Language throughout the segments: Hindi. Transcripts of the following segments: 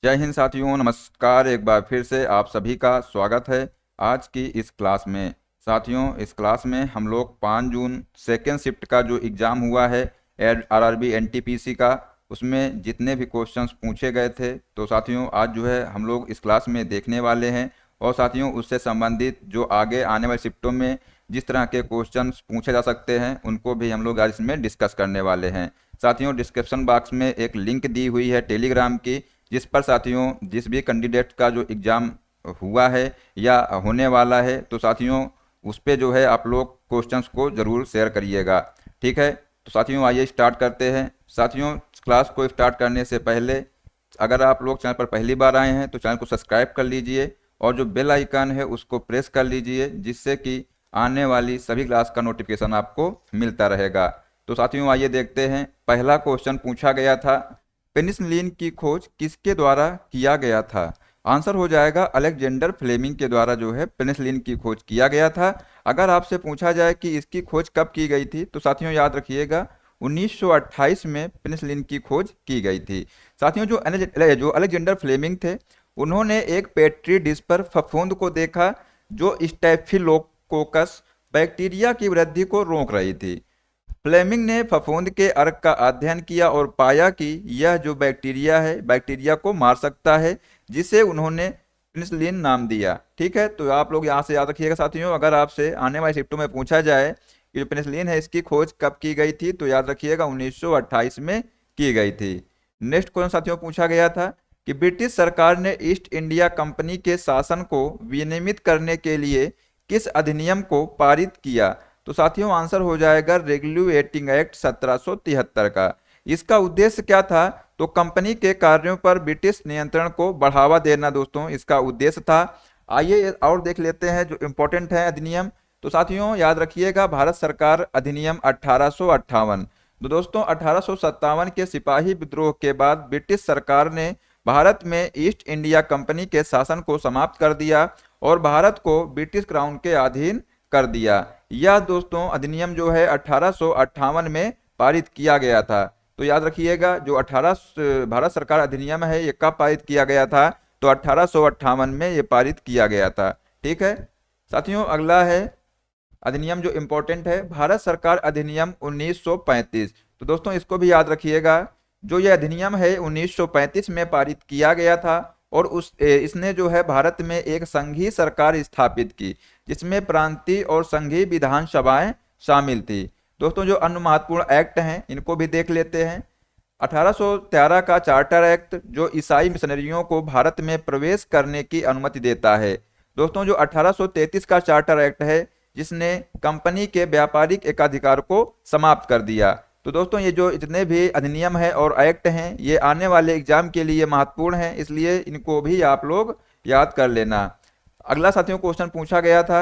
जय हिंद साथियों, नमस्कार। एक बार फिर से आप सभी का स्वागत है आज की इस क्लास में। साथियों, इस क्लास में हम लोग 5 जून सेकेंड शिफ्ट का जो एग्ज़ाम हुआ है आरआरबी एनटीपीसी का, उसमें जितने भी क्वेश्चंस पूछे गए थे, तो साथियों आज जो है हम लोग इस क्लास में देखने वाले हैं। और साथियों उससे संबंधित जो आगे आने वाले शिफ्टों में जिस तरह के क्वेश्चंस पूछे जा सकते हैं, उनको भी हम लोग आज इसमें डिस्कस करने वाले हैं। साथियों, डिस्क्रिप्शन बॉक्स में एक लिंक दी हुई है टेलीग्राम की, जिस पर साथियों जिस भी कैंडिडेट का जो एग्ज़ाम हुआ है या होने वाला है, तो साथियों उस पे जो है आप लोग क्वेश्चंस को ज़रूर शेयर करिएगा। ठीक है, तो साथियों आइए स्टार्ट करते हैं। साथियों, क्लास को स्टार्ट करने से पहले अगर आप लोग चैनल पर पहली बार आए हैं तो चैनल को सब्सक्राइब कर लीजिए और जो बेल आइकन है उसको प्रेस कर लीजिए, जिससे कि आने वाली सभी क्लास का नोटिफिकेशन आपको मिलता रहेगा। तो साथियों आइए देखते हैं। पहला क्वेश्चन पूछा गया था, पेनिसिलिन की खोज किसके द्वारा किया गया था? आंसर हो जाएगा अलेक्जेंडर फ्लेमिंग के द्वारा जो है पेनिसिलिन की खोज किया गया था। अगर आपसे पूछा जाए कि इसकी खोज कब की गई थी, तो साथियों याद रखिएगा 1928 में पेनिसिलिन की खोज की गई थी। साथियों जो अलेक्जेंडर फ्लेमिंग थे, उन्होंने एक पेट्री डिश पर फफूंद को देखा जो स्टेफिलोकोकस बैक्टीरिया की वृद्धि को रोक रही थी। फ्लेमिंग ने फफूंद के अर्क का अध्ययन किया और पाया कि यह जो बैक्टीरिया है, बैक्टीरिया को मार सकता है, जिसे उन्होंने पेनिसिलिन नाम दिया। ठीक है, तो आप लोग यहाँ से याद रखिएगा साथियों, अगर आपसे आने वाले शिफ्टों में पूछा जाए कि जो पेनिसिलिन है इसकी खोज कब की गई थी, तो याद रखिएगा 1928 में की गई थी। नेक्स्ट क्वेश्चन साथियों पूछा गया था कि ब्रिटिश सरकार ने ईस्ट इंडिया कंपनी के शासन को विनियमित करने के लिए किस अधिनियम को पारित किया? तो साथियों आंसर हो जाएगा रेगुलेटिंग एक्ट 1773 का। इसका उद्देश्य क्या था? तो कंपनी के कार्यों पर ब्रिटिश नियंत्रण को बढ़ावा देना दोस्तों इसका उद्देश्य था। आइए और देख लेते हैं जो इम्पोर्टेंट है अधिनियम। तो साथियों याद रखिएगा भारत सरकार अधिनियम 1858। तो दोस्तों 1857 के सिपाही विद्रोह के बाद ब्रिटिश सरकार ने भारत में ईस्ट इंडिया कंपनी के शासन को समाप्त कर दिया और भारत को ब्रिटिश क्राउन के अधीन कर दिया। यह दोस्तों अधिनियम जो है 1858 में पारित किया गया था। तो याद रखिएगा जो 18 भारत सरकार अधिनियम है ये कब पारित किया गया था? तो 1858 में ये पारित किया गया था। ठीक है साथियों, अगला है अधिनियम जो इम्पोर्टेंट है, भारत सरकार अधिनियम 1935। तो दोस्तों इसको भी याद रखिएगा, जो ये अधिनियम है 1935 में पारित किया गया था और इसने जो है भारत में एक संघीय सरकार स्थापित की, जिसमें प्रांतीय और संघीय विधानसभाएं शामिल थी। दोस्तों जो अन्य महत्वपूर्ण एक्ट हैं इनको भी देख लेते हैं। 1813 का चार्टर एक्ट जो ईसाई मिशनरियों को भारत में प्रवेश करने की अनुमति देता है। दोस्तों जो 1833 का चार्टर एक्ट है जिसने कंपनी के व्यापारिक एकाधिकार को समाप्त कर दिया। तो दोस्तों ये जो इतने भी अधिनियम है और एक्ट हैं ये आने वाले एग्जाम के लिए महत्वपूर्ण हैं, इसलिए इनको भी आप लोग याद कर लेना। अगला साथियों क्वेश्चन पूछा गया था,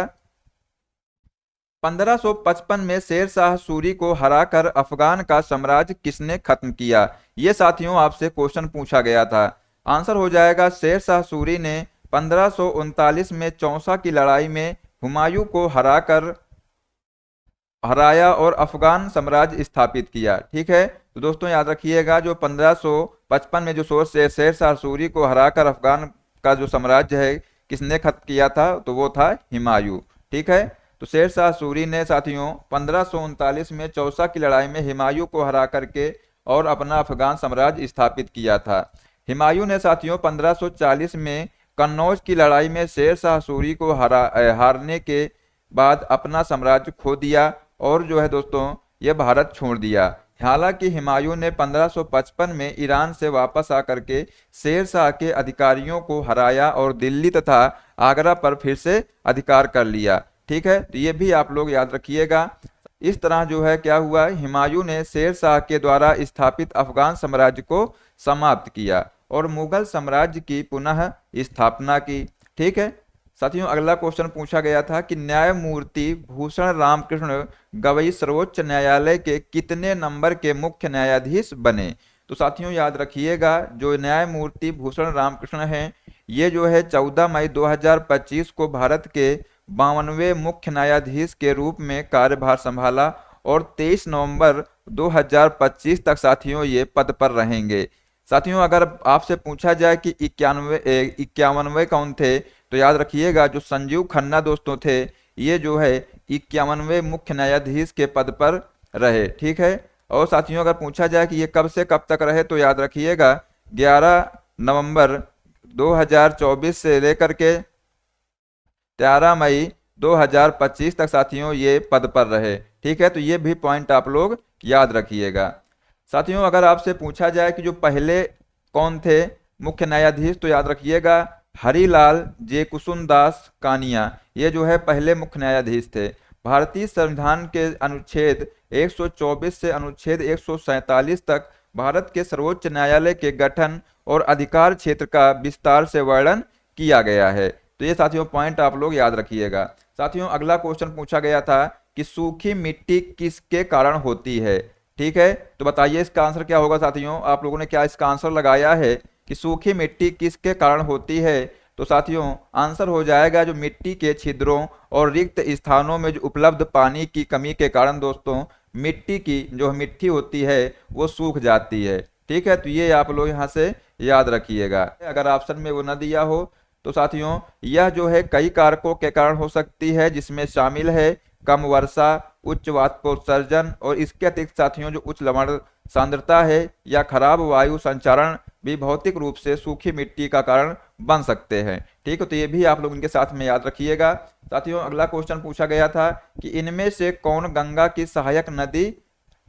1555 में शेर शाह सूरी को हराकर अफगान का साम्राज्य किसने खत्म किया? ये साथियों आपसे क्वेश्चन पूछा गया था। आंसर हो जाएगा शेर शाह सूरी ने 1539 में चौसा की लड़ाई में हुमायूं को हराया और अफगान साम्राज्य स्थापित किया। ठीक है, तो दोस्तों याद रखिएगा जो 1555 में जो शेर शाह सूरी को हराकर अफगान का जो साम्राज्य है किसने खत्म किया था? तो वो था हुमायूं। ठीक है, तो शेर शाह सूरी ने साथियों 1539 में चौसा की लड़ाई में हुमायूं को हरा करके और अपना अफगान साम्राज्य स्थापित किया था। हुमायूं ने साथियों 1540 में कन्नौज की लड़ाई में शेर शाह सूरी को हारने के बाद अपना साम्राज्य खो दिया और जो है दोस्तों ये भारत छोड़ दिया। हालांकि हुमायूं ने 1555 में ईरान से वापस आकर के शेर शाह के अधिकारियों को हराया और दिल्ली तथा आगरा पर फिर से अधिकार कर लिया। ठीक है, तो ये भी आप लोग याद रखिएगा। इस तरह जो है क्या हुआ, हुमायूं ने शेर शाह के द्वारा स्थापित अफगान साम्राज्य को समाप्त किया और मुगल साम्राज्य की पुनः स्थापना की। ठीक है साथियों, अगला क्वेश्चन पूछा गया था कि न्यायमूर्ति भूषण रामकृष्ण गवई सर्वोच्च न्यायालय के कितने नंबर के मुख्य न्यायाधीश बने? तो साथियों याद रखिएगा जो न्यायमूर्ति भूषण रामकृष्ण हैं ये जो है 14 मई 2025 को भारत के 52वें मुख्य न्यायाधीश के रूप में कार्यभार संभाला और 23 नवंबर 2025 तक साथियों ये पद पर रहेंगे। साथियों अगर आपसे पूछा जाए कि 51वें कौन थे, तो याद रखिएगा जो संजीव खन्ना दोस्तों थे, ये जो है 51वें मुख्य न्यायाधीश के पद पर रहे। ठीक है। और साथियों अगर पूछा जाए कि ये कब से कब तक रहे, तो याद रखिएगा 11 नवंबर 2024 से लेकर के 13 मई 2025 तक साथियों ये पद पर रहे। ठीक है, तो ये भी पॉइंट आप लोग याद रखिएगा। साथियों अगर आपसे पूछा जाए कि जो पहले कौन थे मुख्य न्यायाधीश, तो याद रखिएगा हरिलाल जे कुसुमदास कानिया, ये जो है पहले मुख्य न्यायाधीश थे। भारतीय संविधान के अनुच्छेद 124 से अनुच्छेद 147 तक भारत के सर्वोच्च न्यायालय के गठन और अधिकार क्षेत्र का विस्तार से वर्णन किया गया है। तो ये साथियों पॉइंट आप लोग याद रखिएगा। साथियों अगला क्वेश्चन पूछा गया था कि सूखी मिट्टी किसके कारण होती है। ठीक है, तो बताइए इसका आंसर क्या होगा। साथियों आप लोगों ने क्या इसका आंसर लगाया है कि सूखी मिट्टी किसके कारण होती है, तो साथियों आंसर हो जाएगा जो मिट्टी के छिद्रों और रिक्त स्थानों में जो उपलब्ध पानी की कमी के कारण दोस्तों मिट्टी की जो मिट्टी होती है वो सूख जाती है। ठीक है, तो ये आप लोग यहाँ से याद रखिएगा। अगर ऑप्शन में वो न दिया हो तो साथियों यह जो है कई कारकों के कारण हो सकती है, जिसमें शामिल है कम वर्षा, उच्च वाष्पोत्सर्जन और इसके अतिरिक्त साथियों जो उच्च लवण सांद्रता है या खराब वायु संचारण भी भौतिक रूप से सूखी मिट्टी का कारण बन सकते हैं। ठीक है, तो ये भी आप लोग इनके साथ में याद रखिएगा। साथियों अगला क्वेश्चन पूछा गया था कि इनमें से कौन गंगा की सहायक नदी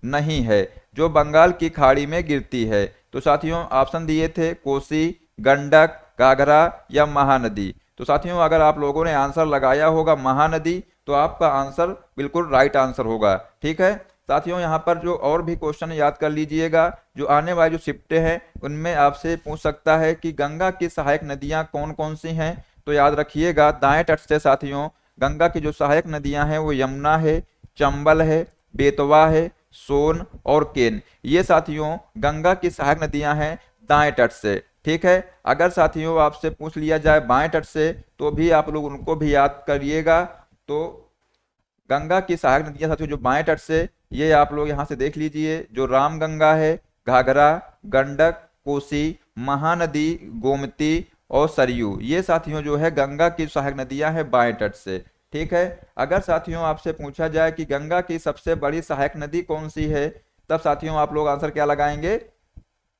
नहीं है जो बंगाल की खाड़ी में गिरती है। तो साथियों ऑप्शन दिए थे कोसी, गंडक, घाघरा या महानदी। तो साथियों अगर आप लोगों ने आंसर लगाया होगा महानदी, तो आपका आंसर बिल्कुल राइट आंसर होगा। ठीक है साथियों, यहाँ पर जो और भी क्वेश्चन याद कर लीजिएगा, जो आने वाली जो शिफ्टें हैं उनमें आपसे पूछ सकता है कि गंगा की सहायक नदियाँ कौन कौन सी हैं। तो याद रखिएगा दाएं तट से साथियों गंगा की जो सहायक नदियाँ हैं वो यमुना है, चंबल है, बेतवा है, सोन और केन, ये साथियों गंगा की सहायक नदियाँ हैं दाएं तट से। ठीक है, अगर साथियों आपसे पूछ लिया जाए बाएं तट से, तो भी आप लोग उनको भी याद करिएगा। तो गंगा की सहायक नदियां साथियों जो बाएं तट से, ये आप लोग यहाँ से देख लीजिए, जो रामगंगा है, घाघरा, गंडक, कोसी, महानदी, गोमती और सरयू, ये साथियों जो है गंगा की सहायक नदियां हैं बाएं तट से। ठीक है, अगर साथियों आपसे पूछा जाए कि गंगा की सबसे बड़ी सहायक नदी कौन सी है, तब साथियों आप लोग आंसर क्या लगाएंगे,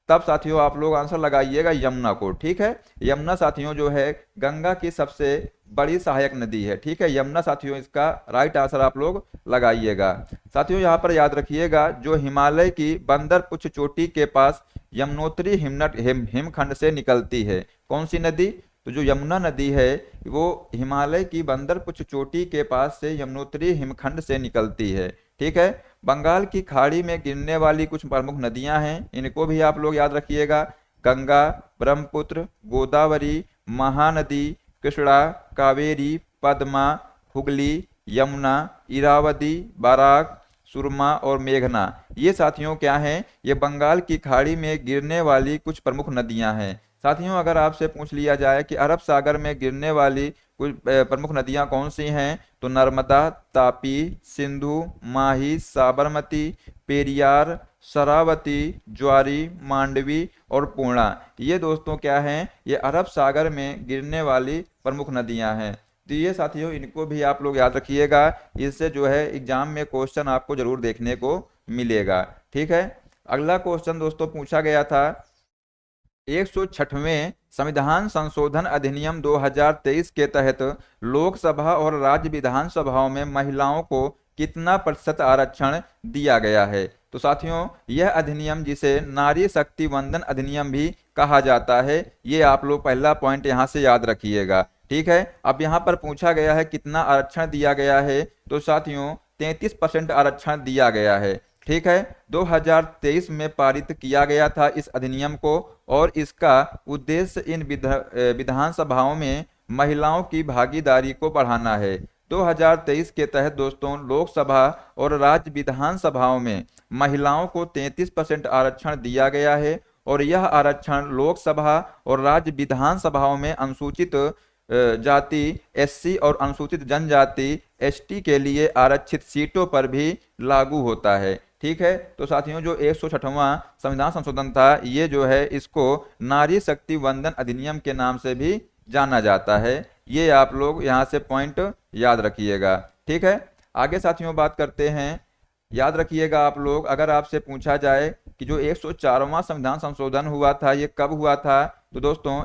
तब साथियों आप लोग आंसर लगाइएगा यमुना को। ठीक है, यमुना साथियों जो है गंगा की सबसे बड़ी सहायक नदी है। ठीक है, यमुना साथियों इसका राइट आंसर आप लोग लगाइएगा। साथियों यहाँ पर याद रखिएगा जो हिमालय की बंदरपुछ चोटी के पास यमुनोत्री हिमखंड से निकलती है, कौन सी नदी, तो जो यमुना नदी है वो हिमालय की बंदरपुछ चोटी के पास से यमुनोत्री हिमखंड से निकलती है। ठीक है, बंगाल की खाड़ी में गिरने वाली कुछ प्रमुख नदियां हैं, इनको भी आप लोग याद रखिएगा, गंगा, ब्रह्मपुत्र, गोदावरी, महानदी, कृष्णा, कावेरी, पद्मा, हुगली, यमुना, इरावदी, बराक, सुरमा और मेघना, ये साथियों क्या हैं, ये बंगाल की खाड़ी में गिरने वाली कुछ प्रमुख नदियां हैं। साथियों अगर आपसे पूछ लिया जाए कि अरब सागर में गिरने वाली कुछ प्रमुख नदियां कौन सी हैं, तो नर्मदा, तापी, सिंधु, माही, साबरमती, पेरियार, शरावती, ज्वारी, मांडवी और पूर्णा, ये दोस्तों क्या हैं, ये अरब सागर में गिरने वाली प्रमुख नदियां हैं। तो ये साथियों इनको भी आप लोग याद रखिएगा, इससे जो है एग्जाम में क्वेश्चन आपको जरूर देखने को मिलेगा। ठीक है, अगला क्वेश्चन दोस्तों पूछा गया था 106वें संविधान संशोधन अधिनियम 2023 के तहत लोकसभा और राज्य विधानसभाओं में महिलाओं को कितना प्रतिशत आरक्षण दिया गया है। तो साथियों यह अधिनियम जिसे नारी शक्ति वंदन अधिनियम भी कहा जाता है, ये आप लोग पहला पॉइंट यहाँ से याद रखिएगा। ठीक है, अब यहाँ पर पूछा गया है कितना आरक्षण दिया गया है, तो साथियों 33% आरक्षण दिया गया है। ठीक है, 2023 में पारित किया गया था इस अधिनियम को, और इसका उद्देश्य इन विधानसभाओं में महिलाओं की भागीदारी को बढ़ाना है। 2023 के तहत दोस्तों लोकसभा और राज्य विधानसभाओं में महिलाओं को 33% आरक्षण दिया गया है, और यह आरक्षण लोकसभा और राज्य विधानसभाओं में अनुसूचित जाति एससी और अनुसूचित जनजाति एसटी के लिए आरक्षित सीटों पर भी लागू होता है। ठीक है। तो साथियों जो 166वां संविधान संशोधन था, ये जो है इसको नारी शक्ति वंदन अधिनियम के नाम से भी जाना जाता है। ये आप लोग यहाँ से पॉइंट याद रखिएगा। ठीक है, आगे साथियों बात करते हैं। याद रखिएगा आप लोग, अगर आपसे पूछा जाए कि जो 104वां संविधान संशोधन हुआ था ये कब हुआ था, तो दोस्तों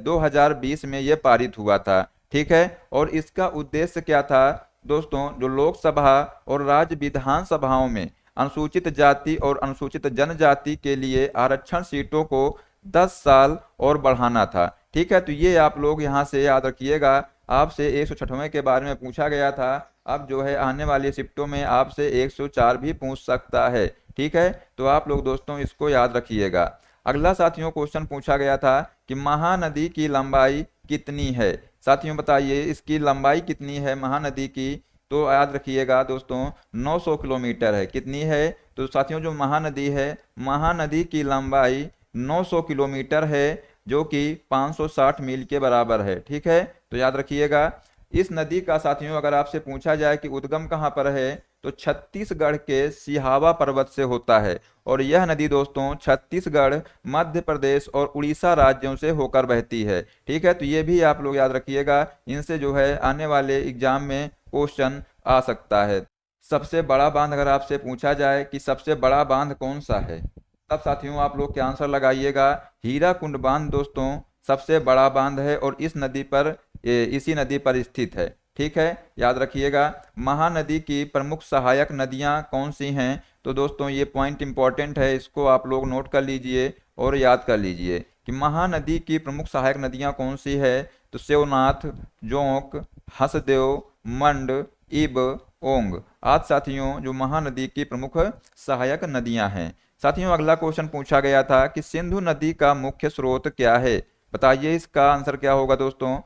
2020 में ये पारित हुआ था। ठीक है, और इसका उद्देश्य क्या था दोस्तों, जो लोकसभा और राज्य विधानसभाओं में अनुसूचित जाति और अनुसूचित जनजाति के लिए आरक्षण सीटों को 10 साल और बढ़ाना था। ठीक है, तो ये आप लोग यहाँ से याद रखिएगा। आपसे 166वें के बारे में पूछा गया था, अब जो है आने वाली शिफ्टों में आपसे 104 भी पूछ सकता है। ठीक है, तो आप लोग दोस्तों इसको याद रखिएगा। अगला साथियों क्वेश्चन पूछा गया था कि महानदी की लंबाई कितनी है। साथियों बताइए इसकी लंबाई कितनी है महानदी की, तो याद रखिएगा दोस्तों 900 किलोमीटर है। कितनी है, तो साथियों जो महानदी है, महानदी की लंबाई 900 किलोमीटर है, जो कि 560 मील के बराबर है। ठीक है, तो याद रखिएगा। इस नदी का साथियों अगर आपसे पूछा जाए कि उद्गम कहाँ पर है, तो छत्तीसगढ़ के सिहावा पर्वत से होता है, और यह नदी दोस्तों छत्तीसगढ़, मध्य प्रदेश और उड़ीसा राज्यों से होकर बहती है। ठीक है, तो ये भी आप लोग याद रखिएगा, इनसे जो है आने वाले एग्जाम में क्वेश्चन आ सकता है। सबसे बड़ा बांध अगर आपसे पूछा जाए कि सबसे बड़ा बांध कौन सा है, तब साथियों आप लोग क्या आंसर लगाइएगा, हीराकुंड बांध दोस्तों सबसे बड़ा बांध है, और इसी नदी पर स्थित है। ठीक है, याद रखिएगा। महानदी की प्रमुख सहायक नदियां कौन सी हैं, तो दोस्तों ये पॉइंट इंपॉर्टेंट है, इसको आप लोग नोट कर लीजिए और याद कर लीजिए कि महानदी की प्रमुख सहायक नदियां कौन सी है, तो शिवनाथ, जोंक, हसदेव, मंड, इब, ओंग। आज साथियों जो महानदी की प्रमुख सहायक नदियां हैं। साथियों अगला क्वेश्चन पूछा गया था कि सिंधु नदी का मुख्य स्रोत क्या है। बताइए इसका आंसर क्या होगा दोस्तों।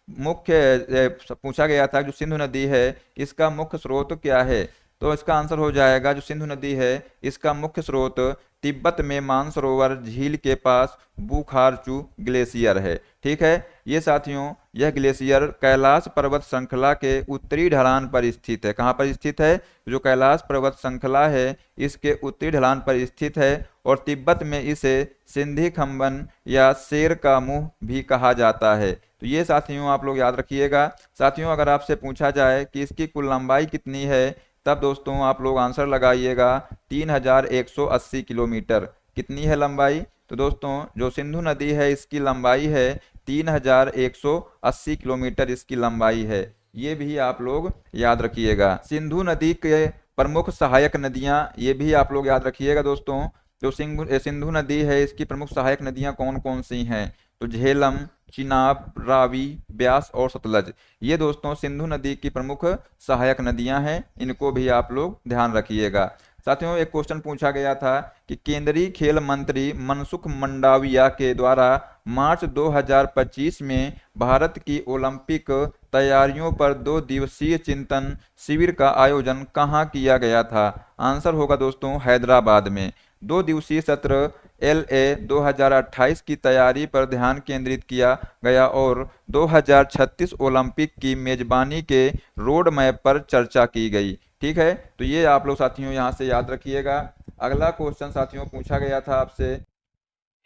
पूछा गया था जो सिंधु नदी है इसका मुख्य स्रोत क्या है, तो इसका आंसर हो जाएगा जो सिंधु नदी है इसका मुख्य स्रोत तिब्बत में मानसरोवर झील के पास बुखारचू ग्लेशियर है। ठीक है, ये साथियों यह ग्लेशियर कैलाश पर्वत श्रृंखला के उत्तरी ढलान पर स्थित है। कहाँ पर स्थित है, जो कैलाश पर्वत श्रृंखला है इसके उत्तरी ढलान पर स्थित है, और तिब्बत में इसे सिंधी खंबन या शेर का मुंह भी कहा जाता है। तो ये साथियों आप लोग याद रखिएगा। साथियों अगर आपसे पूछा जाए कि इसकी कुल लंबाई कितनी है, तब दोस्तों आप लोग आंसर लगाइएगा 3180 किलोमीटर। कितनी है लंबाई, तो दोस्तों जो सिंधु नदी है इसकी लंबाई है 3180 किलोमीटर इसकी लंबाई है। ये भी आप लोग याद रखिएगा। सिंधु नदी के प्रमुख सहायक नदियां ये भी आप लोग याद रखिएगा दोस्तों। जो सिंधु नदी है इसकी प्रमुख सहायक नदियां कौन कौन सी हैं, तो झेलम, चिनाब, रावी, ब्यास और सतलज। ये दोस्तों सिंधु नदी की प्रमुख सहायक नदियां हैं, इनको भी आप लोग ध्यान रखिएगा। साथियों एक क्वेश्चन पूछा गया था कि केंद्रीय खेल मंत्री मनसुख मंडाविया के द्वारा मार्च 2025 में भारत की ओलंपिक तैयारियों पर 2 दिवसीय चिंतन शिविर का आयोजन कहाँ किया गया था। आंसर होगा दोस्तों हैदराबाद में। 2 दिवसीय सत्र LA 2028 की तैयारी पर ध्यान केंद्रित किया गया और 2036 ओलंपिक की मेजबानी के रोड मैप पर चर्चा की गई। ठीक है, तो ये आप लोग साथियों यहाँ से याद रखिएगा। अगला क्वेश्चन साथियों पूछा गया था आपसे,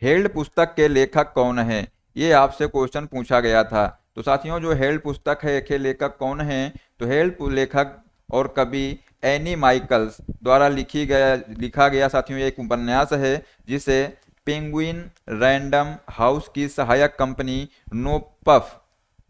हेल्ड पुस्तक के लेखक कौन है, ये आपसे क्वेश्चन पूछा गया था। तो साथियों जो हेल्ड पुस्तक है के लेखक कौन है, तो हेल्ड लेखक और कवि एनी माइकल्स द्वारा लिखा गया साथियों एक उपन्यास है जिसे पेंगुइन रैंडम हाउस की सहायक कंपनी नोपफ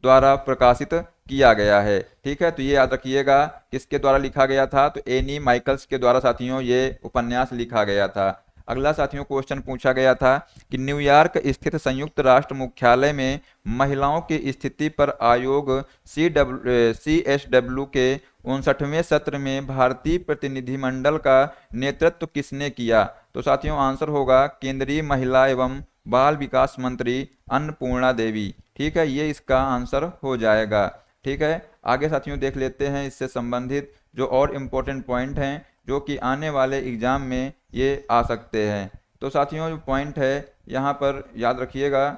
द्वारा प्रकाशित किया गया है। ठीक है, तो ये याद रखिएगा किसके द्वारा लिखा गया था, तो एनी माइकल्स के द्वारा साथियों ये उपन्यास लिखा गया था। अगला साथियों क्वेश्चन पूछा गया था कि न्यूयॉर्क स्थित संयुक्त राष्ट्र मुख्यालय में महिलाओं की स्थिति पर आयोग CSW के 59वें सत्र में भारतीय प्रतिनिधिमंडल का नेतृत्व किसने किया। तो साथियों आंसर होगा केंद्रीय महिला एवं बाल विकास मंत्री अन्नपूर्णा देवी। ठीक है, ये इसका आंसर हो जाएगा। ठीक है, आगे साथियों देख लेते हैं इससे संबंधित जो और इम्पोर्टेंट पॉइंट हैं जो कि आने वाले एग्जाम में ये आ सकते हैं। तो साथियों जो पॉइंट है यहाँ पर याद रखिएगा,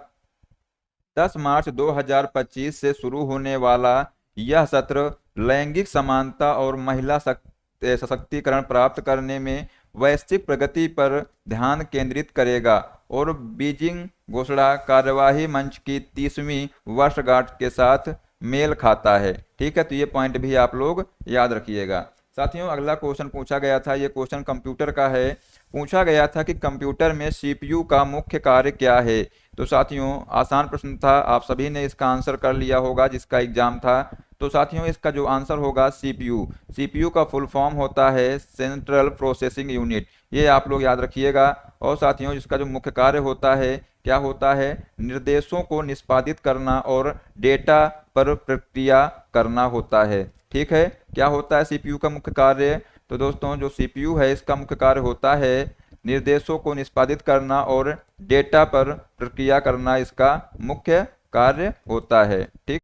10 मार्च 2025 से शुरू होने वाला यह सत्र लैंगिक समानता और महिला सशक्तिकरण प्राप्त करने में वैश्विक प्रगति पर ध्यान केंद्रित करेगा और बीजिंग घोषणा कार्यवाही मंच की 30वीं वर्षगांठ के साथ मेल खाता है। ठीक है, तो ये पॉइंट भी आप लोग याद रखिएगा। साथियों, अगला क्वेश्चन पूछा गया था, ये क्वेश्चन कंप्यूटर का है। पूछा गया था कि कंप्यूटर में सीपीयू का मुख्य कार्य क्या है। तो साथियों, आसान प्रश्न था, आप सभी ने इसका आंसर कर लिया होगा जिसका एग्जाम था। तो साथियों, इसका जो आंसर होगा सीपीयू। सीपीयू का फुल फॉर्म होता है सेंट्रल प्रोसेसिंग यूनिट, ये आप लोग याद रखिएगा। और साथियों, इसका जो मुख्य कार्य होता है, क्या होता है, निर्देशों को निष्पादित करना और डेटा पर प्रक्रिया करना होता है। ठीक है, क्या होता है सीपीयू का मुख्य कार्य। तो दोस्तों, जो सीपीयू है इसका मुख्य कार्य होता है निर्देशों को निष्पादित करना और डेटा पर प्रक्रिया करना, इसका मुख्य कार्य होता है। ठीक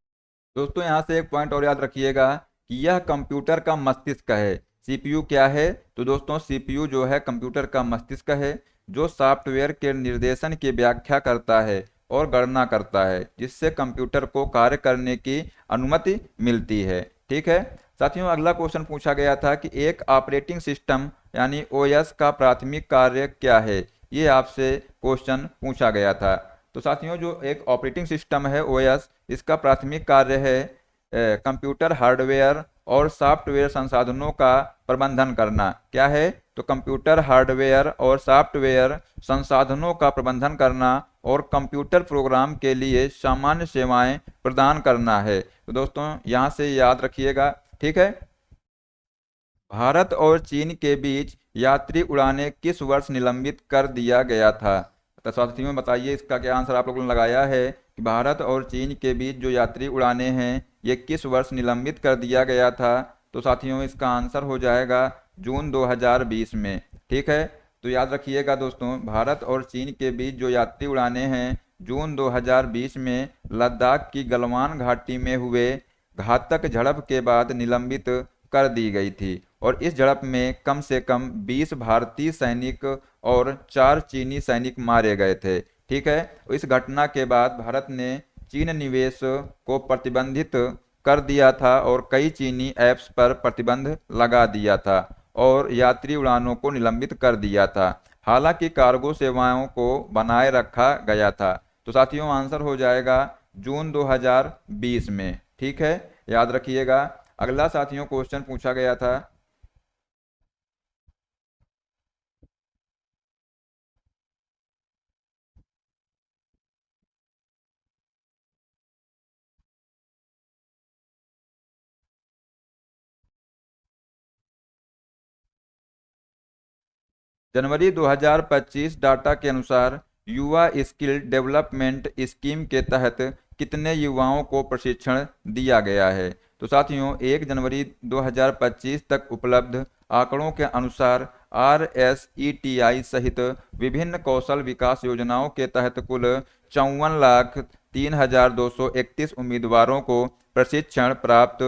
दोस्तों, यहाँ से एक पॉइंट और याद रखिएगा कि यह कंप्यूटर का मस्तिष्क है। सीपीयू क्या है। तो दोस्तों, सीपीयू जो है कंप्यूटर का मस्तिष्क है, जो सॉफ्टवेयर के निर्देशन की व्याख्या करता है और गणना करता है, जिससे कंप्यूटर को कार्य करने की अनुमति मिलती है। ठीक है साथियों, अगला क्वेश्चन पूछा गया था कि एक ऑपरेटिंग सिस्टम यानी ओएस का प्राथमिक कार्य क्या है। ये आपसे क्वेश्चन पूछा गया था। तो साथियों, जो एक ऑपरेटिंग सिस्टम है ओएस, इसका प्राथमिक कार्य है कंप्यूटर हार्डवेयर और सॉफ्टवेयर संसाधनों का प्रबंधन करना। क्या है। तो कंप्यूटर हार्डवेयर और सॉफ्टवेयर संसाधनों का प्रबंधन करना और कंप्यूटर प्रोग्राम के लिए सामान्य सेवाएं प्रदान करना है। तो दोस्तों, यहाँ से याद रखिएगा। ठीक है, भारत और चीन के बीच यात्री उड़ानें किस वर्ष निलंबित कर दिया गया था। तो साथियों, बताइए इसका क्या आंसर आप लोगों ने लगाया है कि भारत और चीन के बीच जो यात्री उड़ानें हैं ये किस वर्ष निलंबित कर दिया गया था। तो साथियों, इसका आंसर हो जाएगा जून 2020 में। ठीक है, तो याद रखिएगा दोस्तों, भारत और चीन के बीच जो यात्री उड़ानें हैं जून 2020 में लद्दाख की गलवान घाटी में हुए घातक झड़प के बाद निलंबित कर दी गई थी। और इस झड़प में कम से कम 20 भारतीय सैनिक और 4 चीनी सैनिक मारे गए थे। ठीक है, इस घटना के बाद भारत ने चीन निवेश को प्रतिबंधित कर दिया था और कई चीनी ऐप्स पर प्रतिबंध लगा दिया था और यात्री उड़ानों को निलंबित कर दिया था। हालांकि कार्गो सेवाओं को बनाए रखा गया था। तो साथियों, आंसर हो जाएगा जून 2020 में। ठीक है, याद रखिएगा। अगला साथियों क्वेश्चन पूछा गया था, जनवरी 2025 डाटा के अनुसार युवा स्किल डेवलपमेंट स्कीम के तहत कितने युवाओं को प्रशिक्षण दिया गया है। तो साथियों, 1 जनवरी 2025 तक उपलब्ध आंकड़ों के अनुसार RSETI सहित विभिन्न कौशल विकास योजनाओं के तहत कुल 54,03,231 उम्मीदवारों को प्रशिक्षण प्राप्त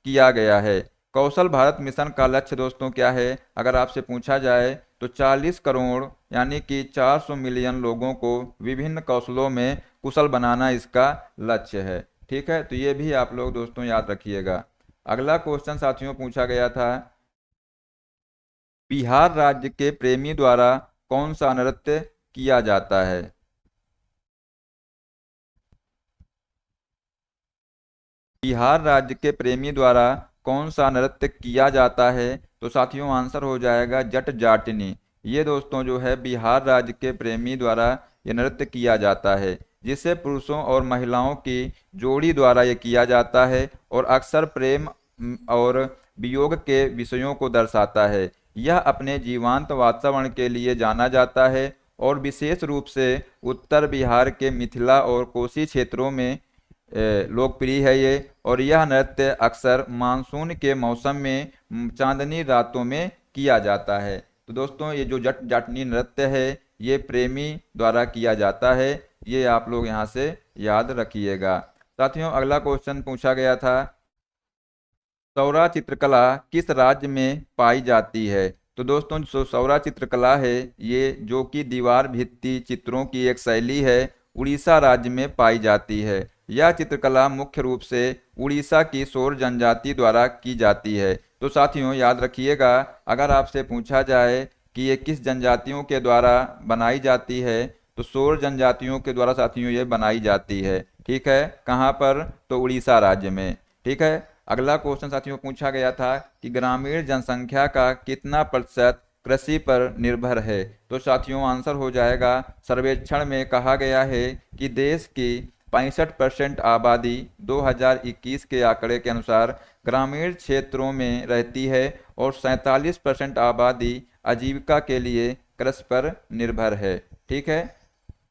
किया गया है। कौशल भारत मिशन का लक्ष्य दोस्तों क्या है। अगर आपसे पूछा जाए तो 40 करोड़ यानी कि 400 मिलियन लोगों को विभिन्न कौशलों में कुशल बनाना इसका लक्ष्य है। ठीक है, तो ये भी आप लोग दोस्तों याद रखिएगा। अगला क्वेश्चन साथियों पूछा गया था, बिहार राज्य के प्रेमी द्वारा कौन सा नृत्य किया जाता है। बिहार राज्य के प्रेमी द्वारा कौन सा नृत्य किया जाता है। तो साथियों, आंसर हो जाएगा जट जाटनी। ये दोस्तों जो है बिहार राज्य के प्रेमी द्वारा ये नृत्य किया जाता है, जिसे पुरुषों और महिलाओं की जोड़ी द्वारा ये किया जाता है और अक्सर प्रेम और वियोग के विषयों को दर्शाता है। यह अपने जीवंत वातावरण के लिए जाना जाता है और विशेष रूप से उत्तर बिहार के मिथिला और कोसी क्षेत्रों में लोकप्रिय है ये। और यह नृत्य अक्सर मानसून के मौसम में चांदनी रातों में किया जाता है। तो दोस्तों, ये जो जट जाटनी नृत्य है ये प्रेमी द्वारा किया जाता है। ये आप लोग यहाँ से याद रखिएगा। साथियों, अगला क्वेश्चन पूछा गया था, सौरा चित्रकला किस राज्य में पाई जाती है। तो दोस्तों, जो सौरा चित्रकला है ये जो कि दीवार भित्ति चित्रों की एक शैली है, उड़ीसा राज्य में पाई जाती है। यह चित्रकला मुख्य रूप से उड़ीसा की शोर जनजाति द्वारा की जाती है। तो साथियों याद रखिएगा, अगर आपसे पूछा जाए कि ये किस जनजातियों के द्वारा बनाई जाती है, तो 16 जनजातियों के द्वारा साथियों ये बनाई जाती है। ठीक है, कहाँ पर? तो उड़ीसा राज्य में। ठीक है, अगला क्वेश्चन साथियों पूछा गया था कि ग्रामीण जनसंख्या का कितना प्रतिशत कृषि पर निर्भर है। तो साथियों आंसर हो जाएगा, सर्वेक्षण में कहा गया है कि देश की 65% आबादी 2021 के आंकड़े के अनुसार ग्रामीण क्षेत्रों में रहती है और 47% आबादी आजीविका के लिए कृषि पर निर्भर है। ठीक है,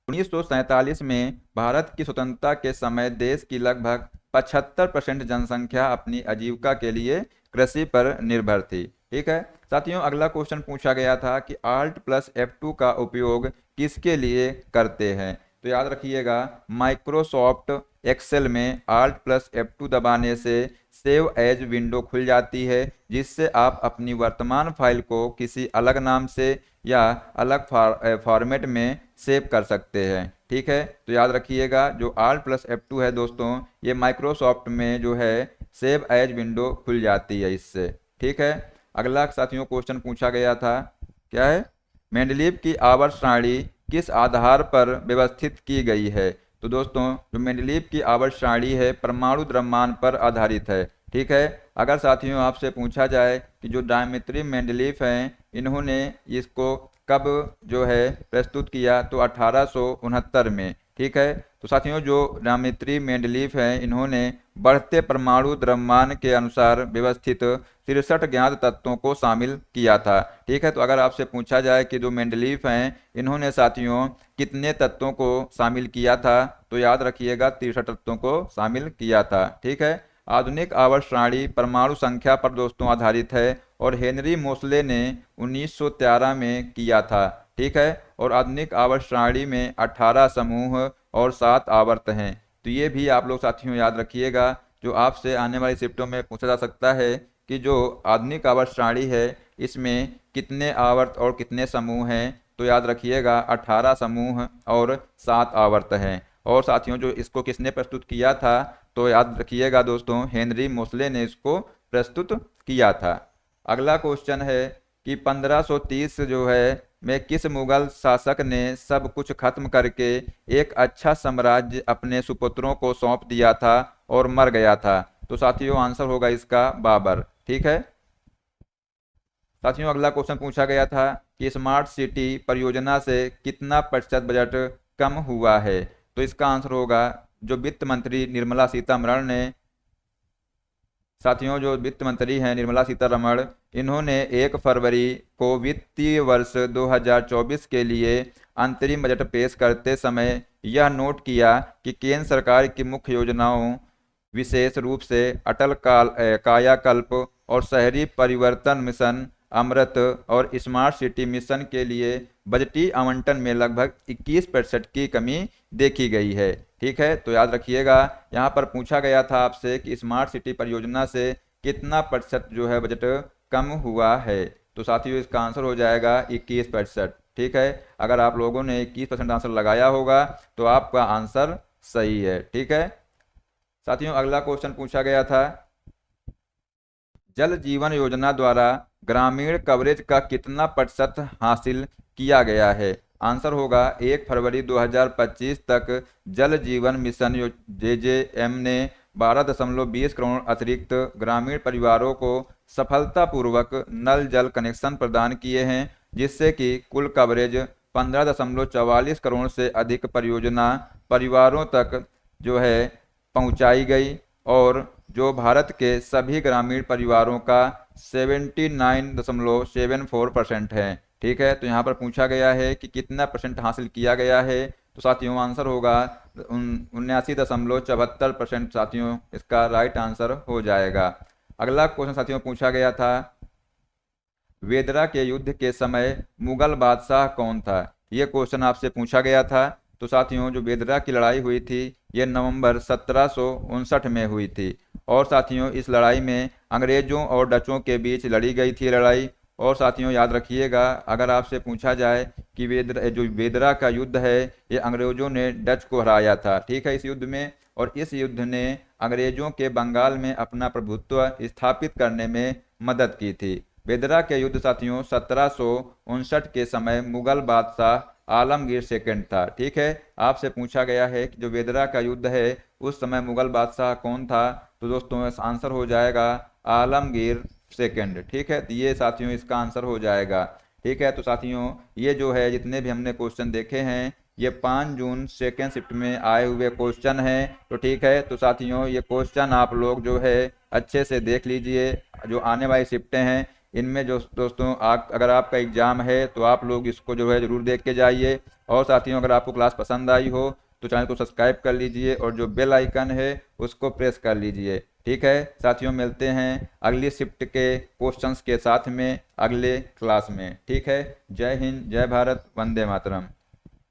1947 में भारत की स्वतंत्रता के समय देश की लगभग 75% जनसंख्या अपनी आजीविका के लिए कृषि पर निर्भर थी। ठीक है साथियों, अगला क्वेश्चन पूछा गया था कि Alt+F2 का उपयोग किसके लिए करते हैं। तो याद रखिएगा, माइक्रोसॉफ्ट एक्सेल में Alt+F2 दबाने से सेव एज विंडो खुल जाती है, जिससे आप अपनी वर्तमान फाइल को किसी अलग नाम से या अलग फॉर्मेट में सेव कर सकते हैं। ठीक है, तो याद रखिएगा जो Alt+F2 है दोस्तों, ये माइक्रोसॉफ्ट में जो है सेव एज विंडो खुल जाती है इससे। ठीक है, अगला साथियों क्वेश्चन पूछा गया था, क्या है? मेंडलीव की आवर्त सारणी किस आधार पर व्यवस्थित की गई है। तो दोस्तों जो मेंडलीव की आवर्त सारणी है परमाणु द्रव्यमान पर आधारित है। ठीक है, अगर साथियों आपसे पूछा जाए कि जो डायमित्री मेंडलीव हैं इन्होंने इसको कब जो है प्रस्तुत किया, तो 1869 में। ठीक है, तो साथियों जो डायमित्री मेंडलीव हैं इन्होंने बढ़ते परमाणु द्रव्यमान के अनुसार व्यवस्थित 63 ज्ञात तत्वों को शामिल किया था। ठीक है, तो अगर आपसे पूछा जाए कि जो मेंडलीव हैं इन्होंने साथियों कितने तत्वों को शामिल किया था, तो याद रखिएगा 63 तत्वों को शामिल किया था। ठीक है, आधुनिक आवर्त सारणी परमाणु संख्या पर दोस्तों आधारित है और हेनरी मोसले ने 1913 में किया था। ठीक है, और आधुनिक आवर्त सारणी में 18 समूह और 7 आवर्त हैं। तो ये भी आप लोग साथियों याद रखिएगा, जो आपसे आने वाली शिफ्टों में पूछा जा सकता है कि जो आधुनिक आवर्त सारणी है इसमें कितने आवर्त और कितने समूह हैं। तो याद रखिएगा 18 समूह और 7 आवर्त हैं। और साथियों जो इसको किसने प्रस्तुत किया था, तो याद रखिएगा दोस्तों हेनरी मोसले ने इसको प्रस्तुत किया था। अगला क्वेश्चन है कि 1530 जो है में किस मुगल शासक ने सब कुछ खत्म करके एक अच्छा साम्राज्य अपने सुपुत्रों को सौंप दिया था और मर गया था। तो साथियों आंसर होगा इसका बाबर। ठीक है साथियों, अगला क्वेश्चन पूछा गया था कि स्मार्ट सिटी परियोजना से कितना प्रतिशत बजट कम हुआ है। तो इसका आंसर होगा जो वित्त मंत्री निर्मला सीतारमण ने, साथियों जो वित्त मंत्री हैं निर्मला सीतारमण, इन्होंने 1 फरवरी को वित्तीय वर्ष 2024 के लिए अंतरिम बजट पेश करते समय यह नोट किया कि केंद्र सरकार की मुख्य योजनाओं विशेष रूप से अटल कायाकल्प और शहरी परिवर्तन मिशन अमृत और स्मार्ट सिटी मिशन के लिए बजटीय आवंटन में लगभग 21% की कमी देखी गई है। ठीक है, तो याद रखिएगा यहाँ पर पूछा गया था आपसे कि स्मार्ट सिटी परियोजना से कितना प्रतिशत जो है बजट कम हुआ है। तो साथियों इसका आंसर हो जाएगा 21%। ठीक है, अगर आप लोगों ने 21% आंसर लगाया होगा तो आपका आंसर सही है। ठीक है साथियों, अगला क्वेश्चन पूछा गया था, जल जीवन योजना द्वारा ग्रामीण कवरेज का कितना प्रतिशत हासिल किया गया है। आंसर होगा 1 फरवरी 2025 तक जल जीवन मिशन JJM ने 12.20 करोड़ अतिरिक्त ग्रामीण परिवारों को सफलतापूर्वक नल जल कनेक्शन प्रदान किए हैं, जिससे कि कुल कवरेज 15.44 करोड़ से अधिक परियोजना परिवारों तक जो है पहुंचाई गई और जो भारत के सभी ग्रामीण परिवारों का 79.74% है। ठीक है, तो यहाँ पर पूछा गया है कि कितना परसेंट हासिल किया गया है। तो साथियों आंसर होगा 79.74%। साथियों इसका राइट आंसर हो जाएगा। अगला क्वेश्चन साथियों पूछा गया था, वेदरा के युद्ध के समय मुगल बादशाह कौन था। यह क्वेश्चन आपसे पूछा गया था। तो साथियों जो वेदरा की लड़ाई हुई थी ये नवंबर 1759 में हुई थी और साथियों इस लड़ाई में अंग्रेजों और डचों के बीच लड़ी गई थी लड़ाई। और साथियों याद रखिएगा, अगर आपसे पूछा जाए कि वेदरा का युद्ध है ये अंग्रेजों ने डच को हराया था। ठीक है, इस युद्ध में, और इस युद्ध ने अंग्रेजों के बंगाल में अपना प्रभुत्व स्थापित करने में मदद की थी। बेदरा के युद्ध साथियों 1759 के समय मुगल बादशाह आलमगीर सेकंड था। ठीक है, आपसे पूछा गया है कि जो बेदरा का युद्ध है उस समय मुगल बादशाह कौन था, तो दोस्तों आंसर हो जाएगा आलमगीर सेकंड। ठीक है, तो ये साथियों इसका आंसर हो जाएगा। ठीक है, तो साथियों ये जो है जितने भी हमने क्वेश्चन देखे हैं ये 5 जून सेकेंड शिफ्ट में आए हुए क्वेश्चन हैं। तो ठीक है, तो साथियों ये क्वेश्चन आप लोग जो है अच्छे से देख लीजिए। जो आने वाली शिफ्टें हैं इनमें जो दोस्तों अगर आपका एग्जाम है तो आप लोग इसको जो है ज़रूर देख के जाइए। और साथियों अगर आपको क्लास पसंद आई हो तो चैनल को सब्सक्राइब कर लीजिए और जो बेल आइकन है उसको प्रेस कर लीजिए। ठीक है साथियों, मिलते हैं अगली शिफ्ट के क्वेश्चंस के साथ में अगले क्लास में। ठीक है, जय हिंद, जय भारत, वंदे मातरम।